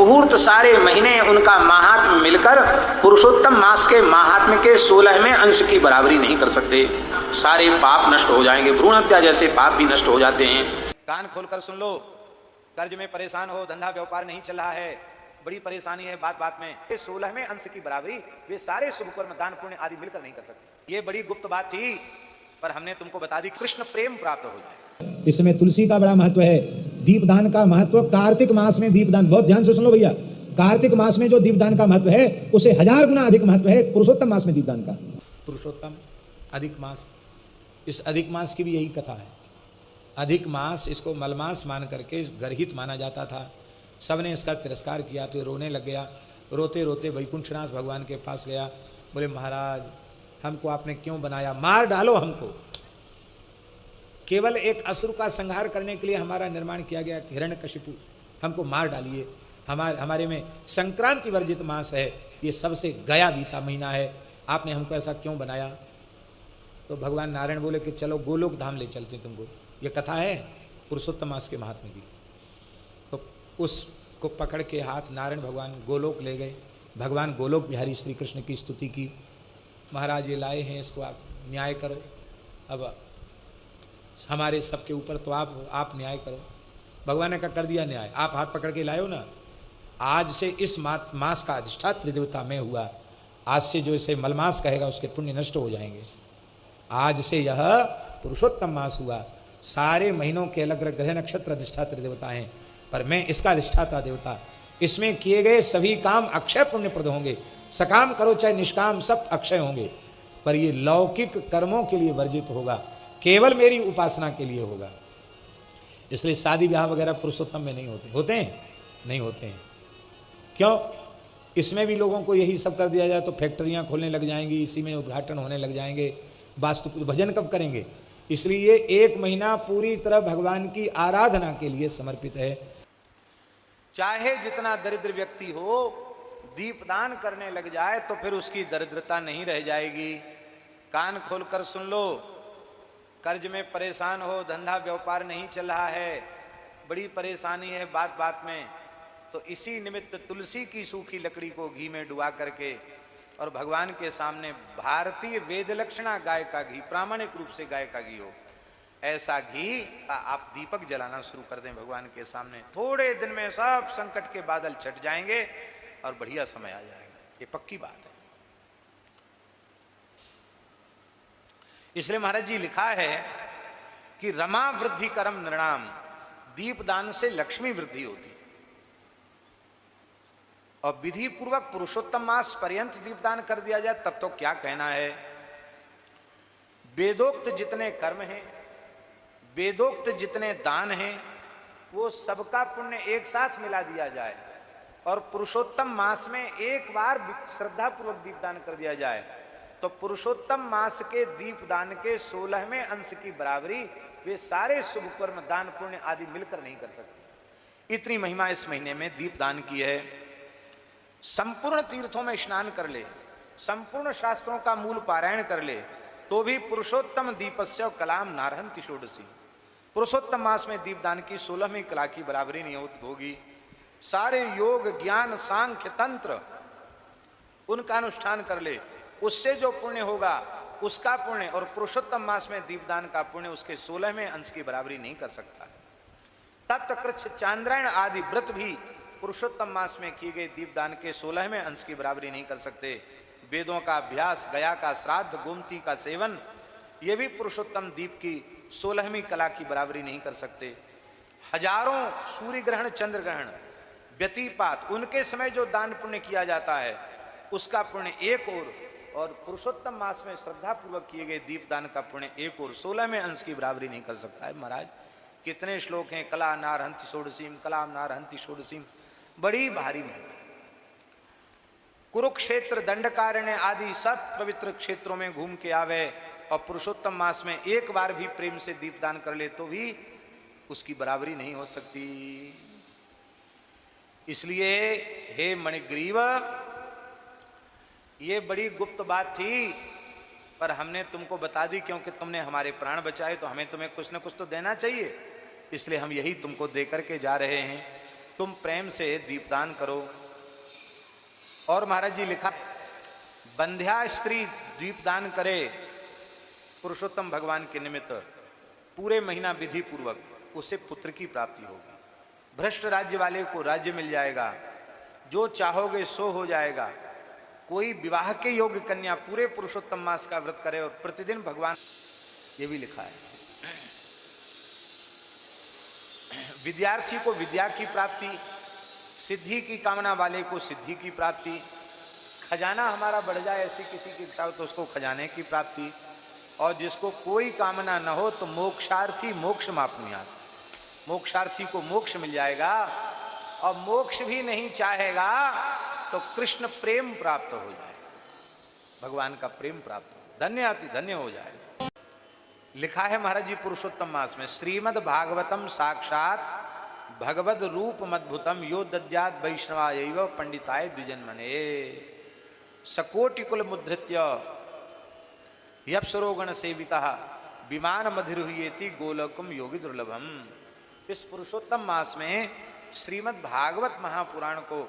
मुहूर्त सारे महीने उनका महात्म्य मिलकर पुरुषोत्तम मास के महात्म्य के 16वें अंश की बराबरी नहीं कर सकते। सारे पाप नष्ट हो जाएंगे, भ्रूण हत्या जैसे पाप भी नष्ट हो जाते हैं। कान खोलकर सुन लो, कर्ज में परेशान हो, धंधा व्यापार नहीं चल रहा है, बड़ी परेशानी है बात बात में, ये 16वें अंश की बराबरी वे सारे शुभ कर्म दान पुण्य आदि मिलकर नहीं कर सकते। ये बड़ी गुप्त बात थी, पर हमने तुमको बता दी, कृष्ण प्रेम प्राप्त हो जाए। इसमें तुलसी का बड़ा महत्व है, दीपदान का महत्व। कार्तिक मास में दीपदान, बहुत ध्यान से सुन लो भैया, कार्तिक मास में जो दीपदान का महत्व है उसे 1000 गुना अधिक महत्व है पुरुषोत्तम मास में दीपदान का। पुरुषोत्तम अधिक मास, इस अधिक मास की भी यही कथा है। अधिक मास इसको मलमास मान करके गर्हित माना जाता था, सबने इसका तिरस्कार किया तो रोने लग गया। रोते रोते वैकुंठनाथ भगवान के पास गया, बोले महाराज हमको आपने क्यों बनाया, मार डालो हमको। केवल एक असुर का संहार करने के लिए हमारा निर्माण किया गया हिरण्यकशिपु, हमको मार डालिए। हमारे में संक्रांति वर्जित मास है, ये सबसे गया बीता महीना है, आपने हमको ऐसा क्यों बनाया। तो भगवान नारायण बोले कि चलो गोलोक धाम ले चलते तुमको। ये कथा है पुरुषोत्तम मास के महात्म्य की। तो उसको पकड़ के हाथ नारायण भगवान गोलोक ले गए। भगवान गोलोक बिहारी श्री कृष्ण की स्तुति की, महाराज ये लाए हैं, इसको आप न्याय करो। अब हमारे सबके ऊपर तो आप न्याय करो। भगवान ने कहा कर दिया न्याय, आप हाथ पकड़ के लाए हो ना, आज से इस मास का अधिष्ठात्री देवता मैं हुआ। आज से जो इसे मलमास कहेगा उसके पुण्य नष्ट हो जाएंगे। आज से यह पुरुषोत्तम मास हुआ। सारे महीनों के अलग अलग ग्रह नक्षत्र अधिष्ठात्री देवता हैं, पर मैं इसका अधिष्ठाता देवता। इसमें किए गए सभी काम अक्षय पुण्यप्रद होंगे, सकाम करो चाहे निष्काम सब अक्षय होंगे, पर ये लौकिक कर्मों के लिए वर्जित होगा, केवल मेरी उपासना के लिए होगा। इसलिए शादी ब्याह वगैरह पुरुषोत्तम में नहीं होते। होते हैं? नहीं होते हैं। क्यों? इसमें भी लोगों को यही सब कर दिया जाए तो फैक्ट्रियां खोलने लग जाएंगी, इसी में उद्घाटन होने लग जाएंगे, वास्तु भजन कब करेंगे। इसलिए एक महीना पूरी तरह भगवान की आराधना के लिए समर्पित है। चाहे जितना दरिद्र व्यक्ति हो, दीपदान करने लग जाए तो फिर उसकी दरिद्रता नहीं रह जाएगी। कान खोलकर सुन लो, कर्ज में परेशान हो, धंधा व्यापार नहीं चल रहा है, बड़ी परेशानी है बात बात में, तो इसी निमित्त तुलसी की सूखी लकड़ी को घी में डुबा करके और भगवान के सामने भारतीय वेद लक्षणा गाय का घी, प्रामाणिक रूप से गाय का घी हो, ऐसा घी आप दीपक जलाना शुरू कर दें भगवान के सामने। थोड़े दिन में सब संकट के बादल छट जाएंगे और बढ़िया समय आ जाएगा, ये पक्की बात है। इसलिए महाराज जी लिखा है कि रमा वृद्धि करम नृणाम, दीपदान से लक्ष्मी वृद्धि होती है। और विधि पूर्वक पुरुषोत्तम मास पर्यंत दीपदान कर दिया जाए तब तो क्या कहना है। वेदोक्त जितने कर्म हैं, वेदोक्त जितने दान हैं, वो सबका पुण्य एक साथ मिला दिया जाए और पुरुषोत्तम मास में एक बार श्रद्धा पूर्वक दीपदान कर दिया जाए तो पुरुषोत्तम मास के दीपदान के 16वें अंश की बराबरी वे सारे शुभ कर्म दान पुण्य आदि मिलकर नहीं कर सकते। इतनी महिमा इस महीने में दीपदान की है। संपूर्ण तीर्थों में स्नान कर ले, संपूर्ण शास्त्रों का मूल पारायण कर ले, तो भी पुरुषोत्तम दीपस्य कलाम नारहंति षोडशी, पुरुषोत्तम मास में दीपदान की 16वीं कला की बराबरी नहीं होगी। सारे योग ज्ञान सांख्य तंत्र उनका अनुष्ठान कर ले, उससे जो पुण्य होगा उसका पुण्य और पुरुषोत्तम मास में दीपदान का पुण्य उसके 16वें अंश की बराबरी नहीं कर सकता। तब तक कृच्छ चांद्रायण आदि व्रत भी पुरुषोत्तम मास में किए गए दीपदान के 16वें अंश की बराबरी नहीं कर सकते। वेदों का अभ्यास, गया का श्राद्ध, गोमती का सेवन, ये भी पुरुषोत्तम दीप की 16वीं कला की बराबरी नहीं कर सकते। हजारों सूर्य ग्रहण, चंद्र ग्रहण, व्यतिपात, उनके समय जो दान पुण्य किया जाता है उसका पुण्य एक और पुरुषोत्तम मास में श्रद्धा पूर्वक किए गए दीपदान का पुण्य एक और 16वें अंश की बराबरी नहीं कर सकता है। महाराज कितने श्लोक हैं, कला नारहंति षोडशीम, कला नारहंति षोडशीम, बड़ी भारी महिमा। कुरुक्षेत्र, दंडकारण्य आदि सब पवित्र क्षेत्रों में घूम के आवे और पुरुषोत्तम मास में एक बार भी प्रेम से दीपदान कर ले तो भी उसकी बराबरी नहीं हो सकती। इसलिए हे मणिग्रीव, ये बड़ी गुप्त बात थी पर हमने तुमको बता दी क्योंकि तुमने हमारे प्राण बचाए तो हमें तुम्हें कुछ न कुछ तो देना चाहिए, इसलिए हम यही तुमको दे करके जा रहे हैं। तुम प्रेम से दीपदान करो। और महाराज जी लिखा, बंध्या स्त्री दीपदान करे पुरुषोत्तम भगवान के निमित्त, पूरे महीना विधि पूर्वक उसे पुत्र की प्राप्ति होगी। भ्रष्ट राज्य वाले को राज्य मिल जाएगा, जो चाहोगे सो हो जाएगा। कोई विवाह के योग्य कन्या पूरे पुरुषोत्तम मास का व्रत करे और प्रतिदिन भगवान, ये भी लिखा है। विद्यार्थी को विद्या की प्राप्ति, सिद्धि की कामना वाले को सिद्धि की प्राप्ति, खजाना हमारा बढ़ जाए ऐसी किसी की इच्छा हो तो उसको खजाने की प्राप्ति, और जिसको कोई कामना न हो तो मोक्षार्थी मोक्ष मापनुयात्, मोक्षार्थी को मोक्ष मिल जाएगा। और मोक्ष भी नहीं चाहेगा तो कृष्ण प्रेम प्राप्त हो जाएगा, भगवान का प्रेम प्राप्त हो, धन्य अति धन्य हो जाएगा। लिखा है महाराज जी पुरुषोत्तम मास में, श्रीमद् भागवतम साक्षात भगवद रूप मद्भुतम यो दद्यात् वैष्णवायैव पंडिताय द्विजन्मने सकोटि कुल मुद्धृत्य यप्सरोगण सेविता विमान मधिरुह्येति गोलोकम योगी दुर्लभम। इस पुरुषोत्तम मास में श्रीमद् भागवत महापुराण को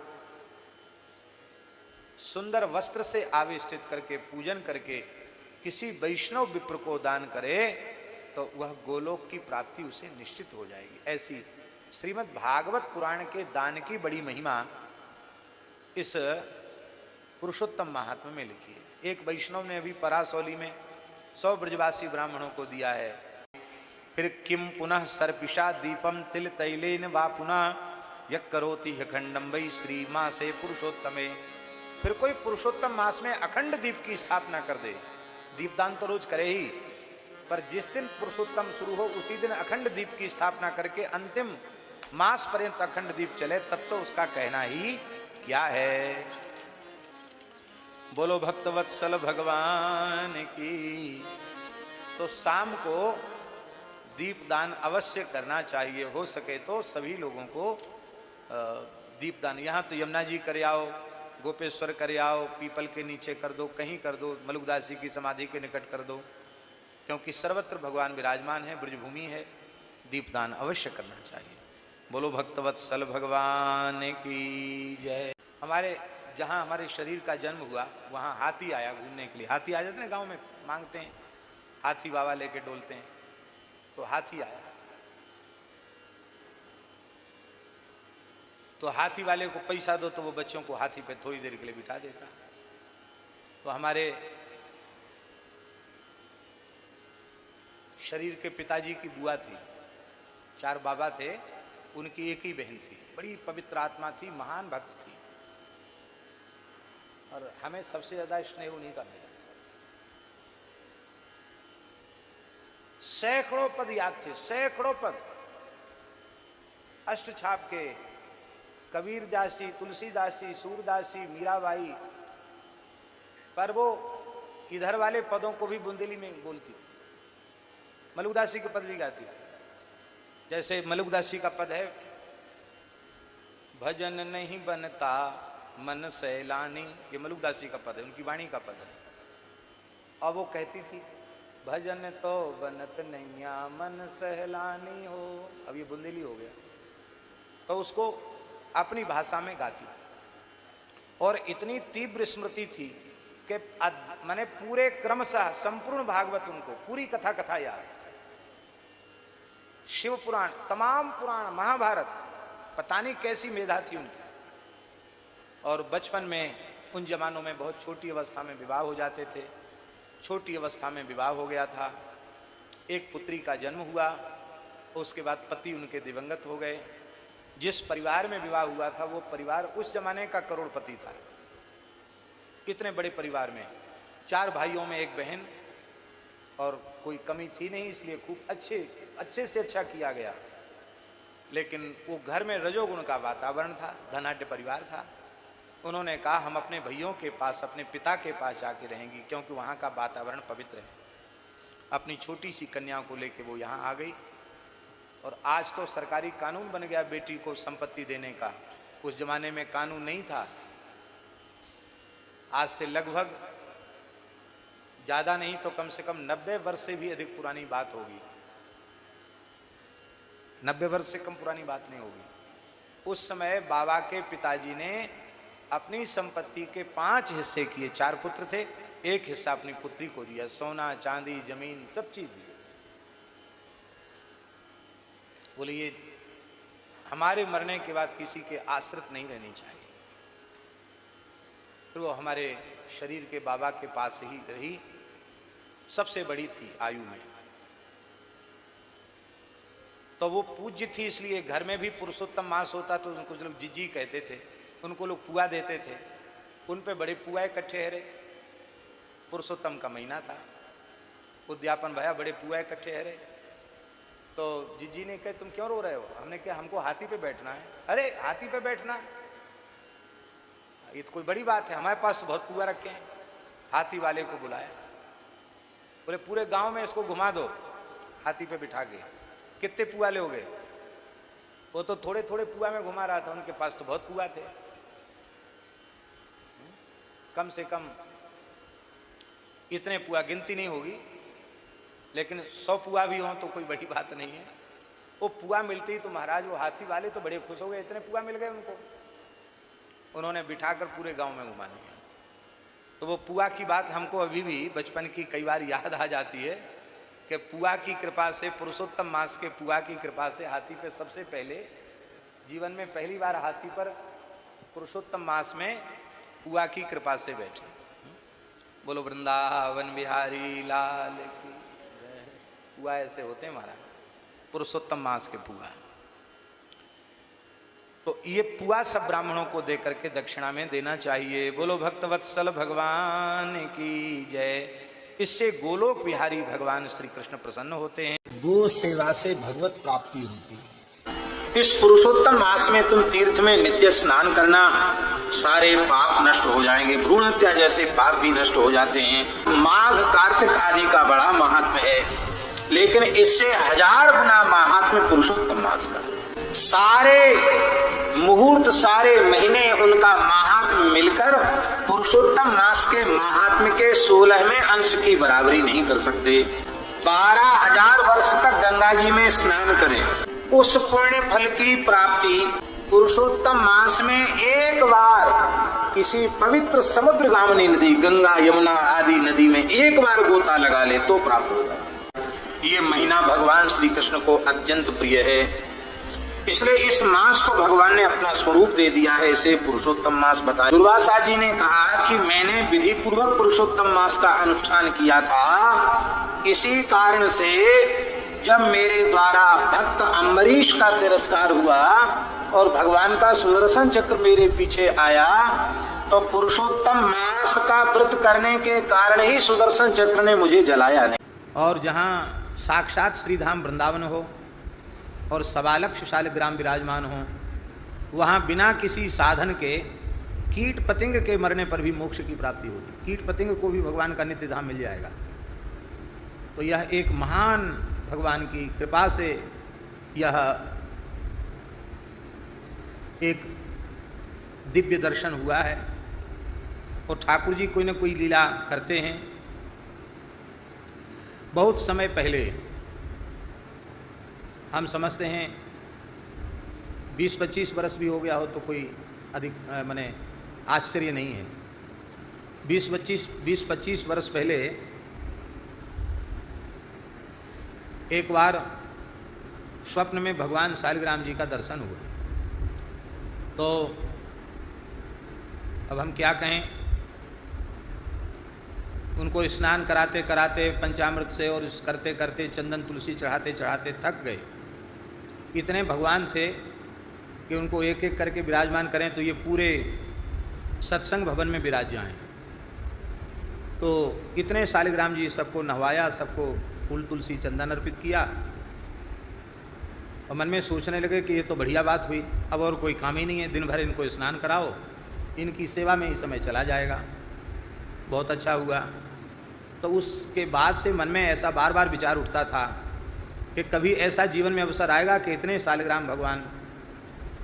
सुंदर वस्त्र से आविष्टित करके पूजन करके किसी वैष्णव विप्र को दान करे तो वह गोलोक की प्राप्ति उसे निश्चित हो जाएगी। ऐसी श्रीमद् भागवत पुराण के दान की बड़ी महिमा इस पुरुषोत्तम महात्मा में लिखी है। एक वैष्णव ने अभी परासौली में 100 ब्रजवासी ब्राह्मणों को दिया है। फिर किम पुनः सर्पिषा दीपम तिल तैलेन वा पुनः यक करोति ह्यखंडम वै श्री मासे पुरुषोत्तमे। फिर कोई पुरुषोत्तम मास में अखंड दीप की स्थापना कर दे, दीपदान तो रोज करे ही, पर जिस दिन पुरुषोत्तम शुरू हो उसी दिन अखंड दीप की स्थापना करके अंतिम मास पर्यंत अखंड दीप चले, तब तो उसका कहना ही क्या है। बोलो भक्तवत्सल भगवान की। तो शाम को दीपदान अवश्य करना चाहिए, हो सके तो सभी लोगों को दीपदान। यहाँ तो यमुना जी कर आओ, गोपेश्वर कर आओ, पीपल के नीचे कर दो, कहीं कर दो, मलुकदास जी की समाधि के निकट कर दो, क्योंकि सर्वत्र भगवान विराजमान है, ब्रजभूमि है, दीपदान अवश्य करना चाहिए। बोलो भक्तवत्सल भगवान की जय। हमारे जहाँ हमारे शरीर का जन्म हुआ वहाँ हाथी आया घूमने के लिए। हाथी आ जाते हैं गाँव में, मांगते हैं, हाथी बाबा लेके डोलते हैं, तो हाथी आया। तो हाथी वाले को पैसा दो तो वो बच्चों को हाथी पे थोड़ी देर के लिए बिठा देता। तो हमारे शरीर के पिताजी की बुआ थी, 4 बाबा थे, उनकी एक ही बहन थी, बड़ी पवित्र आत्मा थी, महान भक्त थी, और हमें सबसे ज्यादा स्नेह उन्हीं का मिला। सैकड़ों पद याद थे, सैकड़ों पद, अष्टछाप के, कबीर दास जी, तुलसीदास जी, सूरदास जी, मीराबाई, पर वो इधर वाले पदों को भी बुंदेली में बोलती थी। मलुकदास जी के पद भी गाती थी। जैसे मलुकदास जी का पद है, भजन नहीं बनता मन सैलानी, ये मलुकदास जी का पद है, उनकी वाणी का पद है। और वो कहती थी, भजन तो बनत नैया मन सहलानी हो। अब ये बुंदेली हो गया, तो उसको अपनी भाषा में गाती थी। और इतनी तीव्र स्मृति थी कि माने पूरे क्रमशः संपूर्ण भागवत उनको, पूरी कथा कथा याद, शिव पुराण, तमाम पुराण, महाभारत, पता नहीं कैसी मेधा थी उनकी। और बचपन में उन जमानों में बहुत छोटी अवस्था में विवाह हो जाते थे। छोटी अवस्था में विवाह हो गया था, एक पुत्री का जन्म हुआ, उसके बाद पति उनके दिवंगत हो गए। जिस परिवार में विवाह हुआ था वो परिवार उस जमाने का करोड़पति था। इतने बड़े परिवार में 4 भाइयों में 1 बहन, और कोई कमी थी नहीं, इसलिए खूब अच्छे से अच्छा किया गया। लेकिन वो घर में रजोगुण का वातावरण था, धनाढ्य परिवार था। उन्होंने कहा हम अपने भैयों के पास, अपने पिता के पास जाके रहेंगी, क्योंकि वहाँ का वातावरण पवित्र है। अपनी छोटी सी कन्या को लेके वो यहाँ आ गई। और आज तो सरकारी कानून बन गया बेटी को संपत्ति देने का, उस जमाने में कानून नहीं था। आज से लगभग ज़्यादा नहीं तो कम से कम 90 वर्ष से भी अधिक पुरानी बात होगी, 90 वर्ष से कम पुरानी बात नहीं होगी। उस समय बाबा के पिताजी ने अपनी संपत्ति के 5 हिस्से किए। 4 पुत्र थे, 1 हिस्सा अपनी पुत्री को दिया, सोना चांदी जमीन सब चीज दी। बोले ये हमारे मरने के बाद किसी के आश्रित नहीं रहनी चाहिए। फिर वो हमारे शरीर के बाबा के पास ही रही, सबसे बड़ी थी आयु में। तो वो पूज्य थी, इसलिए घर में भी पुरुषोत्तम मास होता तो उनको लोग जीजी कहते थे, उनको लोग पुआ देते थे, उन पे बड़े पुआ इकट्ठे हरे। पुरुषोत्तम का महीना था, उद्यापन भया, बड़े पुआ इकट्ठे हरे। तो जीजी ने कहा तुम क्यों रो रहे हो? हमने कहा हमको हाथी पे बैठना है। अरे हाथी पे बैठना, ये तो कोई बड़ी बात है, हमारे पास तो बहुत पुआ रखे हैं। हाथी वाले को बुलाया, बोले पूरे गांव में इसको घुमा दो हाथी पे बिठा के, कितने पुआ लोगे? वो तो थोड़े थोड़े पुआ में घुमा रहा था, उनके पास तो बहुत पुआ थे, कम से कम इतने पुआ गिनती नहीं होगी, लेकिन 100 पुआ भी हो तो कोई बड़ी बात नहीं है। वो पुआ मिलती ही तो महाराज वो हाथी वाले तो बड़े खुश हो गए, इतने पुआ मिल गए उनको। उन्होंने बिठाकर पूरे गांव में घुमा दिया। तो वो पुआ की बात हमको अभी भी बचपन की कई बार याद आ जाती है कि पुआ की कृपा से, पुरुषोत्तम मास के पुआ की कृपा से हाथी पे सबसे पहले, जीवन में पहली बार हाथी पर पुरुषोत्तम मास में पुआ की कृपा से बैठे। बोलो वृंदावन बिहारी लाल की। पुआ ऐसे होते हैं महाराज, पुरुषोत्तम मास के पुआ। तो ये पुआ सब ब्राह्मणों को दे करके दक्षिणा में देना चाहिए। बोलो भक्तवत्सल भगवान की जय। इससे गोलोक बिहारी भगवान श्री कृष्ण प्रसन्न होते हैं। गो सेवा से भगवत प्राप्ति होती है। इस पुरुषोत्तम मास में तुम तीर्थ में नित्य स्नान करना, सारे पाप नष्ट हो जाएंगे, भ्रूण हत्या जैसे पाप भी नष्ट हो जाते हैं। माघ कार्तिक आदि का बड़ा महात्म्य है, लेकिन इससे 1000 गुना महात्म्य पुरुषोत्तम मास का। सारे मुहूर्त, सारे महीने उनका महात्म्य मिलकर पुरुषोत्तम मास के महात्म्य के 16वें अंश की बराबरी नहीं कर सकते। 12,000 वर्ष तक गंगा जी में स्नान करें, उस पुण्य फल की प्राप्ति पुरुषोत्तम मास में एक बार किसी पवित्र समुद्र गामिनी नदी, गंगा यमुना आदि नदी में एक बार गोता लगा ले तो प्राप्त होगा। ये महीना भगवान श्री कृष्ण को अत्यंत प्रिय है, इसलिए इस मास को भगवान ने अपना स्वरूप दे दिया है, इसे पुरुषोत्तम मास बताया। दुर्वासा जी ने कहा कि मैंने विधि पूर्वक पुरुषोत्तम मास का अनुष्ठान किया था, इसी कारण से जब मेरे द्वारा भक्त अम्बरीश का तिरस्कार हुआ और भगवान का सुदर्शन चक्र मेरे पीछे आया, तो पुरुषोत्तम मास का व्रत करने के कारण ही सुदर्शन चक्र ने मुझे जलाया नहीं। और जहाँ साक्षात श्रीधाम वृंदावन हो और 1.25 लक्ष शालिग्राम विराजमान हो, वहाँ बिना किसी साधन के कीट पतंग के मरने पर भी मोक्ष की प्राप्ति होगी। कीट पतंग को भी भगवान का नित्य धाम मिल जाएगा। तो यह एक महान भगवान की कृपा से यह एक दिव्य दर्शन हुआ है। और ठाकुर जी कोई न कोई लीला करते हैं। बहुत समय पहले हम समझते हैं 20-25 वर्ष भी हो गया हो तो कोई अधिक माने आश्चर्य नहीं है। 20-25 वर्ष पहले एक बार स्वप्न में भगवान शालिग्राम जी का दर्शन हुआ। तो अब हम क्या कहें, उनको स्नान कराते कराते पंचामृत से और करते करते चंदन तुलसी चढ़ाते चढ़ाते थक गए। इतने भगवान थे कि उनको एक एक करके विराजमान करें तो ये पूरे सत्संग भवन में विराज जाएं। तो इतने शालिग्राम जी सबको नहवाया, सबको फूल तुलसी चंदन अर्पित किया और मन में सोचने लगे कि ये तो बढ़िया बात हुई, अब और कोई काम ही नहीं है, दिन भर इनको स्नान कराओ, इनकी सेवा में ही समय चला जाएगा। बहुत अच्छा हुआ। तो उसके बाद से मन में ऐसा बार बार विचार उठता था कि कभी ऐसा जीवन में अवसर आएगा कि इतने शालिग्राम भगवान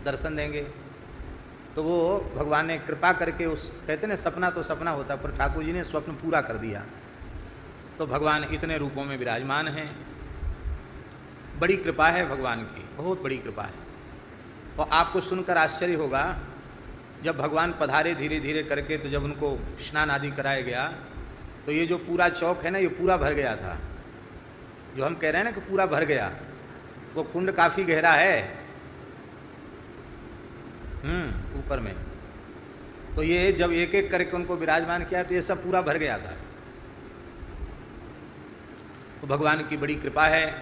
दर्शन देंगे। तो वो भगवान ने कृपा करके उस, कहते ना सपना तो सपना होता, पर ठाकुर जी ने स्वप्न पूरा कर दिया। तो भगवान इतने रूपों में विराजमान हैं। बड़ी कृपा है भगवान की, बहुत बड़ी कृपा है। और आपको सुनकर आश्चर्य होगा, जब भगवान पधारे धीरे धीरे करके, तो जब उनको स्नान आदि कराया गया, तो ये जो पूरा चौक है ना, ये पूरा भर गया था। जो हम कह रहे हैं ना कि पूरा भर गया, वो कुंड काफ़ी गहरा है ऊपर में। तो ये जब एक एक करके उनको विराजमान किया, तो ये सब पूरा भर गया था। तो भगवान की बड़ी कृपा है।